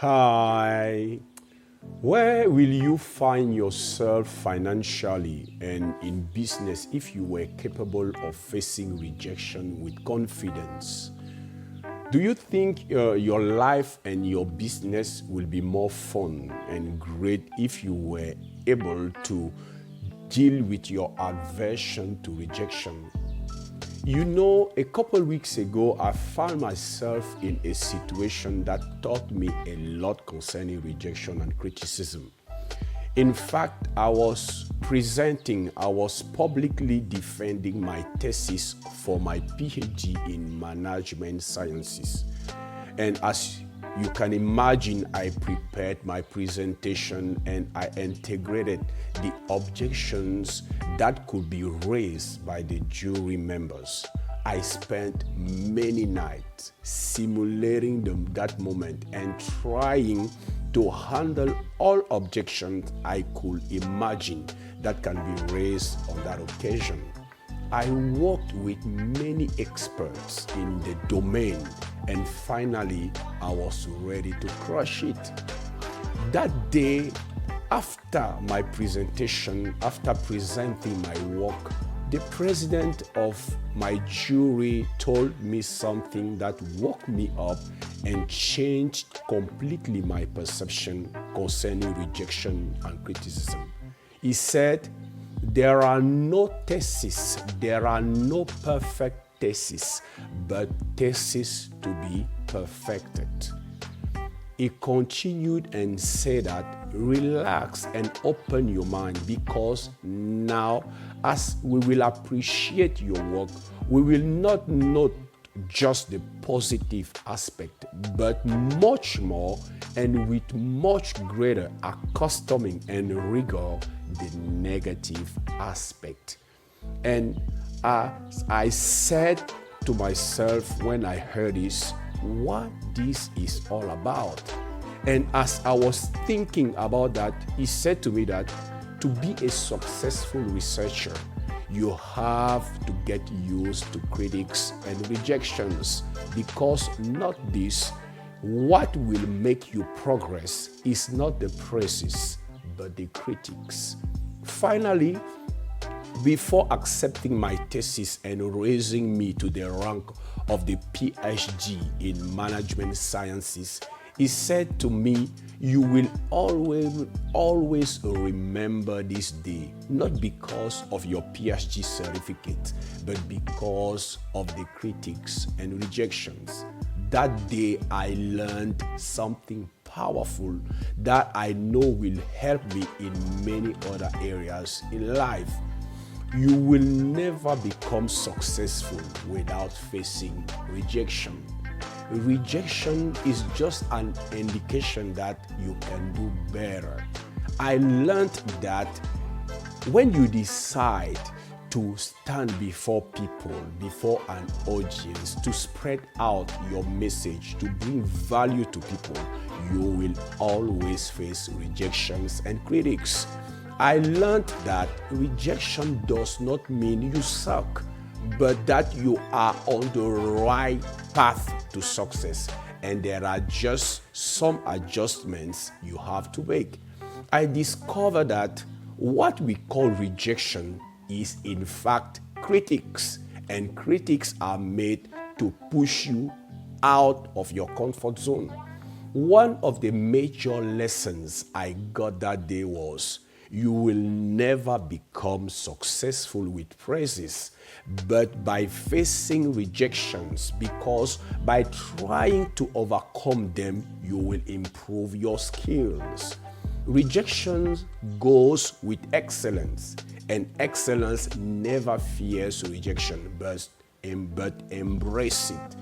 Hi. Where will you find yourself financially and in business if you were capable of facing rejection with confidence? Do you think your life and your business will be more fun and great if you were able to deal with your aversion to rejection? You know, a couple weeks ago, I found myself in a situation that taught me a lot concerning rejection and criticism. In fact, I was publicly defending my thesis for my PhD in management sciences. And as you can imagine, I prepared my presentation and I integrated the objections that could be raised by the jury members. I spent many nights simulating that moment and trying to handle all objections I could imagine that can be raised on that occasion. I worked with many experts in the domain, and finally I was ready to crush it. That day, after my presentation, after presenting my work, the president of my jury told me something that woke me up and changed completely my perception concerning rejection and criticism. He said, "There are no theses, there are no perfect theses, but theses to be perfected." He continued and said that, "Relax and open your mind, because now as we will appreciate your work, we will not note just the positive aspect, but much more and with much greater accustoming and rigor the negative aspect." And as I said to myself when I heard this, what this is all about. And as I was thinking about that, he said to me that to be a successful researcher, you have to get used to critics and rejections, because not this, what will make you progress is not the praises, but the critics. Finally, before accepting my thesis and raising me to the rank of the PhD in management sciences, he said to me, "You will always remember this day, not because of your PhD certificate, but because of the critics and rejections." That day, I learned something powerful that I know will help me in many other areas in life. You will never become successful without facing rejection. Rejection is just an indication that you can do better. I learned that when you decide to stand before people, before an audience, to spread out your message, to bring value to people, you will always face rejections and critics. I learned that rejection does not mean you suck, but that you are on the right path to success, and there are just some adjustments you have to make. I discovered that what we call rejection is in fact critics, and critics are made to push you out of your comfort zone. One of the major lessons I got that day was, you will never become successful with praises, but by facing rejections, because by trying to overcome them, you will improve your skills. Rejection goes with excellence, and excellence never fears rejection, but embrace it.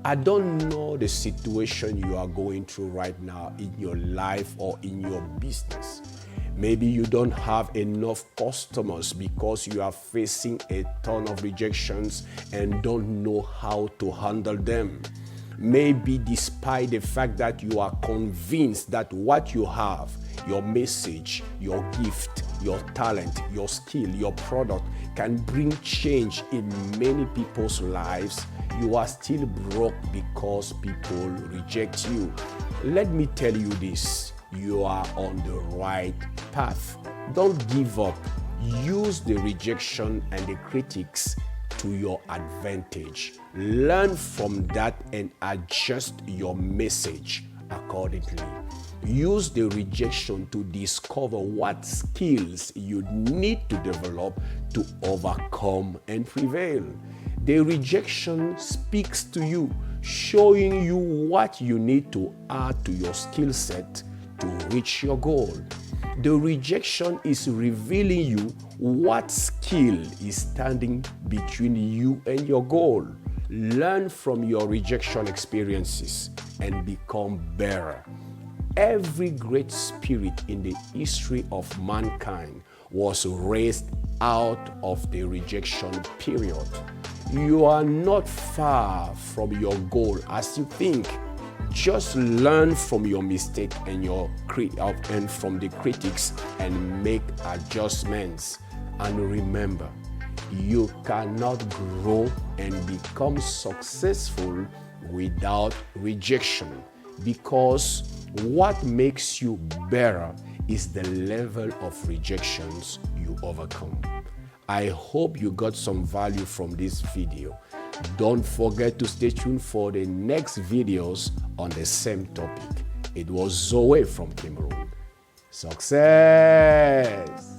I don't know the situation you are going through right now in your life or in your business. Maybe you don't have enough customers because you are facing a ton of rejections and don't know how to handle them. Maybe despite the fact that you are convinced that what you have, your message, your gift, your talent, your skill, your product can bring change in many people's lives, you are still broke because people reject you. Let me tell you this, you are on the right path. Don't give up. Use the rejection and the critics to your advantage. Learn from that and adjust your message accordingly. Use the rejection to discover what skills you need to develop to overcome and prevail. The rejection speaks to you, showing you what you need to add to your skill set to reach your goal. The rejection is revealing you what skill is standing between you and your goal. Learn from your rejection experiences and become better. Every great spirit in the history of mankind was raised out of the rejection period. You are not far from your goal as you think. Just learn from your mistake and from the critics and make adjustments. And remember, you cannot grow and become successful without rejection, because what makes you better is the level of rejections you overcome. I hope you got some value from this video. Don't forget to stay tuned for the next videos on the same topic. It was Zoe from Cameroon. Success!